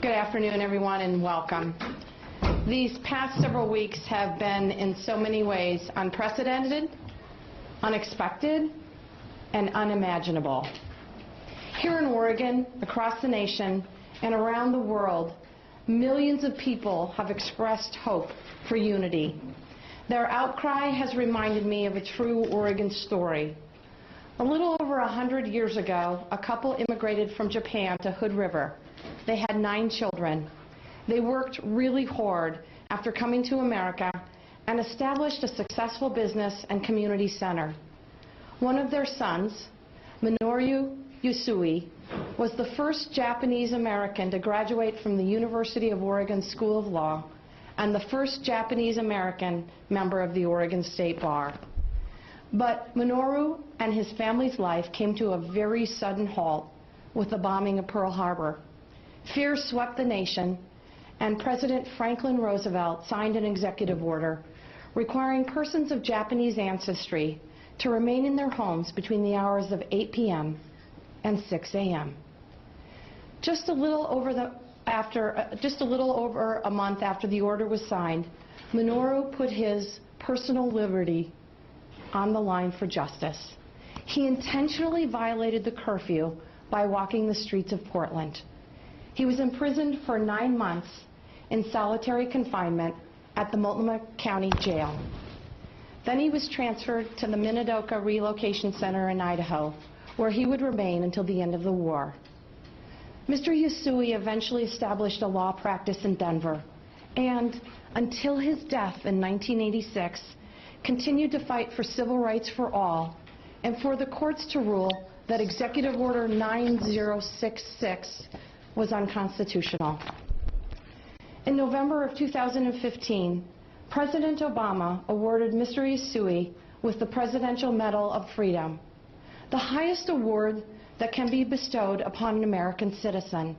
Good afternoon, everyone, and welcome. These past several weeks have been, in so many ways, unprecedented, unexpected, and unimaginable. Here in Oregon, across the nation, and around the world, millions of people have expressed hope for unity. Their outcry has reminded me of a true Oregon story. A little over 100 years ago, a couple immigrated from Japan to Hood River. They had 9 children. They worked really hard after coming to America and established a successful business and community center. One of their sons, Minoru Usui, was the first Japanese American to graduate from the University of Oregon School of Law and the first Japanese American member of the Oregon State Bar. But Minoru and his family's life came to a very sudden halt with the bombing of Pearl Harbor. Fear swept the nation, and President Franklin Roosevelt signed an executive order requiring persons of Japanese ancestry to remain in their homes between the hours of 8 p.m. and 6 a.m. Just a little over a month after the order was signed, Minoru put his personal liberty on the line for justice. He intentionally violated the curfew by walking the streets of Portland. He was imprisoned for 9 months in solitary confinement at the Multnomah County Jail. Then he was transferred to the Minidoka Relocation Center in Idaho, where he would remain until the end of the war. Mr. Usui eventually established a law practice in Denver, and until his death in 1986, continued to fight for civil rights for all and for the courts to rule that Executive Order 9066 was unconstitutional. In November of 2015, President Obama awarded Mr. Usui with the Presidential Medal of Freedom, the highest award that can be bestowed upon an American citizen.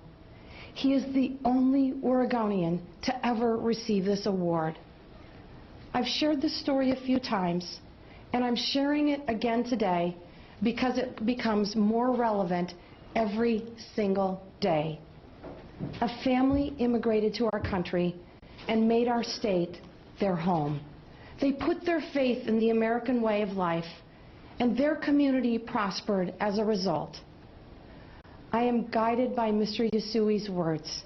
He is the only Oregonian to ever receive this award. I've shared this story a few times, and I'm sharing it again today because it becomes more relevant every single day. A family immigrated to our country and made our state their home. They put their faith in the American way of life, and their community prospered as a result. I am guided by Mr. Usui's words.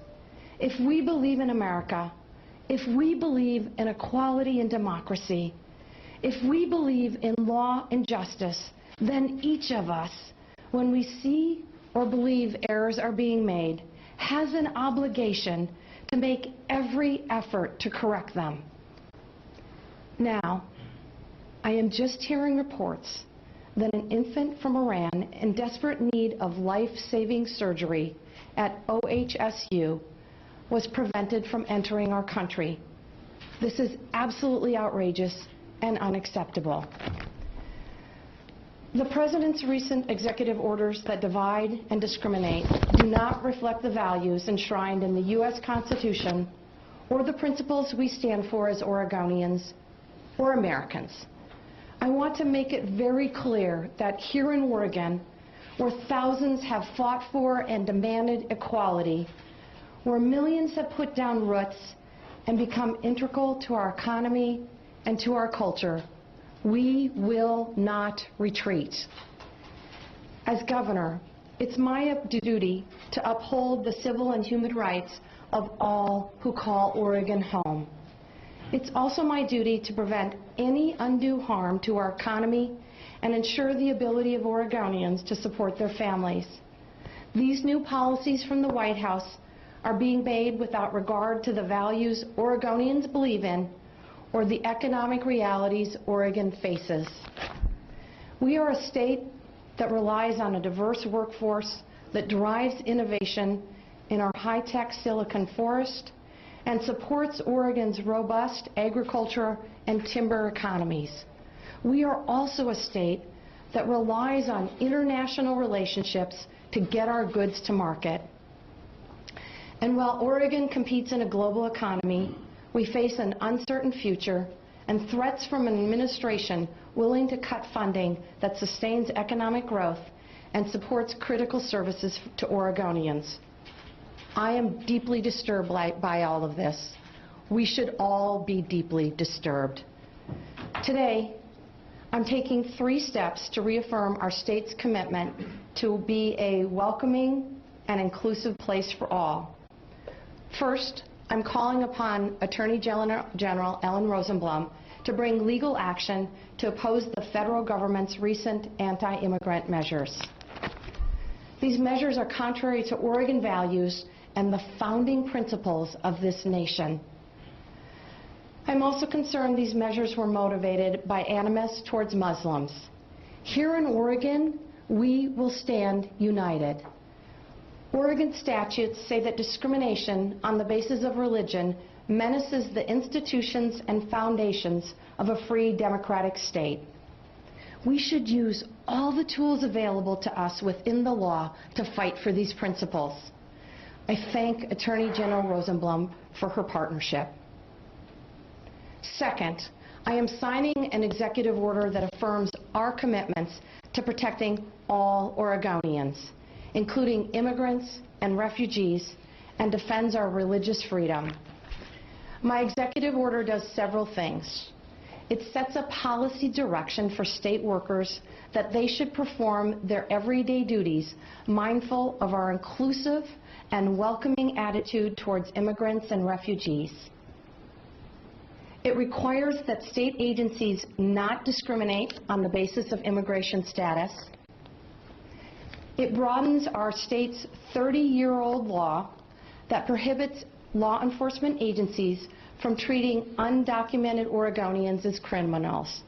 If we believe in America, if we believe in equality and democracy, if we believe in law and justice, then each of us, when we see or believe errors are being made, has an obligation to make every effort to correct them. Now, I am just hearing reports that an infant from Iran in desperate need of life-saving surgery at OHSU was prevented from entering our country. This is absolutely outrageous and unacceptable. The President's recent executive orders that divide and discriminate do not reflect the values enshrined in the U.S. Constitution or the principles we stand for as Oregonians or Americans. I want to make it very clear that here in Oregon, where thousands have fought for and demanded equality, where millions have put down roots and become integral to our economy and to our culture, we will not retreat. As governor, it's my duty to uphold the civil and human rights of all who call Oregon home. It's also my duty to prevent any undue harm to our economy and ensure the ability of Oregonians to support their families. These new policies from the White House are being made without regard to the values Oregonians believe in or the economic realities Oregon faces. We are a state that relies on a diverse workforce that drives innovation in our high-tech Silicon Forest and supports Oregon's robust agriculture and timber economies. We are also a state that relies on international relationships to get our goods to market. And while Oregon competes in a global economy, we face an uncertain future and threats from an administration willing to cut funding that sustains economic growth and supports critical services to Oregonians. I am deeply disturbed by all of this. We should all be deeply disturbed. Today, I'm taking 3 steps to reaffirm our state's commitment to be a welcoming and inclusive place for all. First, I'm calling upon Attorney General Ellen Rosenblum to bring legal action to oppose the federal government's recent anti-immigrant measures. These measures are contrary to Oregon values and the founding principles of this nation. I'm also concerned these measures were motivated by animus towards Muslims. Here in Oregon, we will stand united. Oregon statutes say that discrimination on the basis of religion menaces the institutions and foundations of a free democratic state. We should use all the tools available to us within the law to fight for these principles. I thank Attorney General Rosenblum for her partnership. Second, I am signing an executive order that affirms our commitments to protecting all Oregonians, including immigrants and refugees, and defends our religious freedom. My executive order does several things. It sets a policy direction for state workers that they should perform their everyday duties mindful of our inclusive and welcoming attitude towards immigrants and refugees. It requires that state agencies not discriminate on the basis of immigration status. It broadens our state's 30-year-old law that prohibits law enforcement agencies from treating undocumented Oregonians as criminals.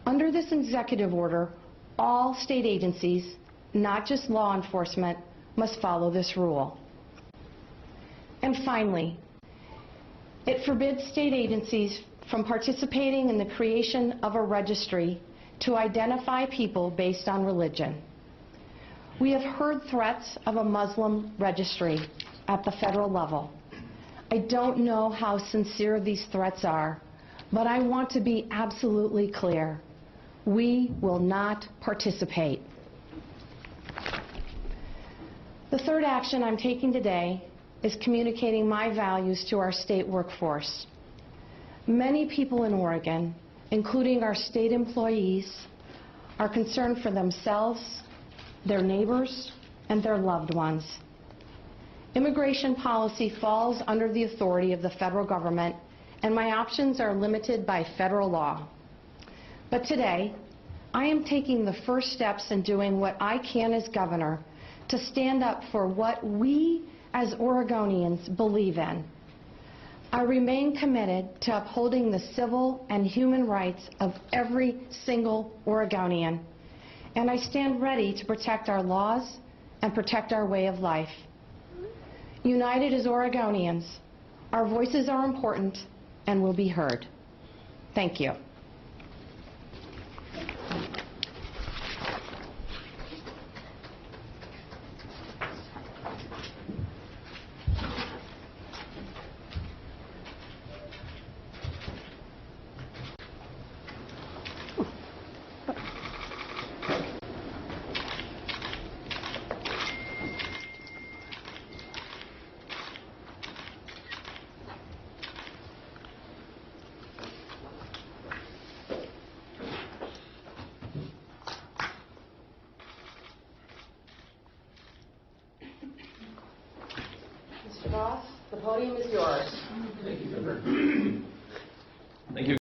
Under this executive order, all state agencies, not just law enforcement, must follow this rule. And finally, it forbids state agencies from participating in the creation of a registry to identify people based on religion. We have heard threats of a Muslim registry at the federal level. I don't know how sincere these threats are, but I want to be absolutely clear. We will not participate. The third action I'm taking today is communicating my values to our state workforce. Many people in Oregon, including our state employees, are concerned for themselves, their neighbors, and their loved ones. Immigration policy falls under the authority of the federal government, and my options are limited by federal law. But today, I am taking the first steps in doing what I can as governor to stand up for what we as Oregonians believe in. I remain committed to upholding the civil and human rights of every single Oregonian, and I stand ready to protect our laws and protect our way of life. United as Oregonians, our voices are important and will be heard. Thank you. Mr. Voss, the podium is yours. Thank you, Governor. Thank you.